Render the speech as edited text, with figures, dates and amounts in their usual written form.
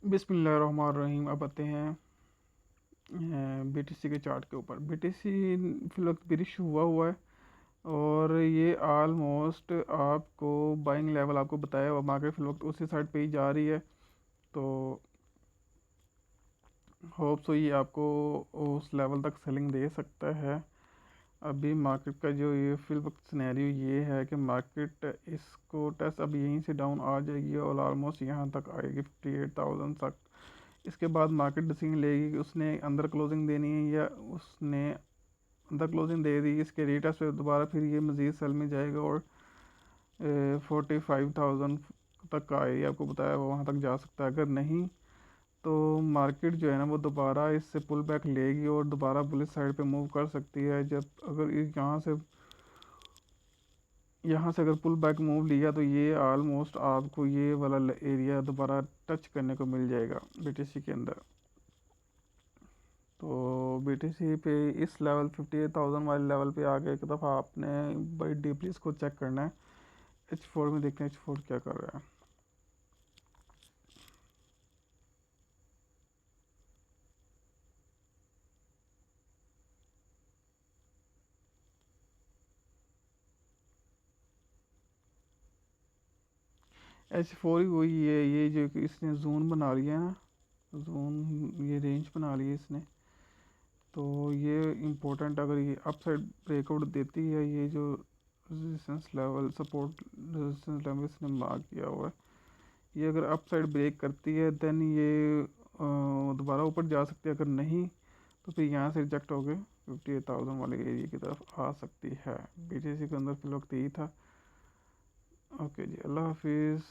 बिस्मिल्लाहिर्रहमानिर्रहीम। अब आते हैं बीटीसी के चार्ट के ऊपर। बीटीसी फिल वक्त बिरिश हुआ है और ये आलमोस्ट आपको बाइंग लेवल आपको बताया हुआ, मार्केट फिल वक्त उसी साइड पे ही जा रही है। तो होप सो ये आपको उस लेवल तक सेलिंग दे सकता है। अभी मार्केट का जो ये फिल वक्त सिनेरियो ये है कि मार्केट इसको टेस्ट अब यहीं से डाउन आ जाएगी और ऑलमोस्ट यहाँ तक आएगी 58,000 तक। इसके बाद मार्केट डिसीजन लेगी कि उसने अंदर क्लोजिंग देनी है या उसने अंदर क्लोजिंग दे दी, इसके रेटेस्ट पे दोबारा फिर ये मज़ीद सेल में जाएगा और 45,000 तक का एरिया आपको बताया वो वहाँ तक जा सकता है। अगर नहीं तो मार्केट जो है ना वो दोबारा इससे पुल बैक लेगी और दोबारा बुलिश साइड पे मूव कर सकती है। जब अगर यहाँ से अगर पुल बैक मूव लिया तो ये ऑलमोस्ट आपको ये वाला एरिया दोबारा टच करने को मिल जाएगा बीटीसी के अंदर। तो बीटीसी पे इस लेवल 58,000 वाले लेवल पे आके एक दफ़ा आपने बड़ी डीपली इसको चेक करना है। H4 में देखते हैं H4 क्या कर रहा है। H4 ही वही है, ये जो कि इसने जोन बना लिया है ना, जोन ये रेंज बना ली है इसने। तो ये इम्पोर्टेंट, अगर ये अपसाइड ब्रेकआउट देती है, ये जो resistance level support resistance level इसने मार्क किया हुआ है, ये अगर अपसाइड ब्रेक करती है देन ये दोबारा ऊपर जा सकती है। अगर नहीं तो फिर यहाँ से रिजेक्ट होकर 58,000 वाले एरिया की तरफ आ सकती है। बीटीसी के अंदर फिल वक्त यही था। ओके जी, अल्लाह हाफिज़।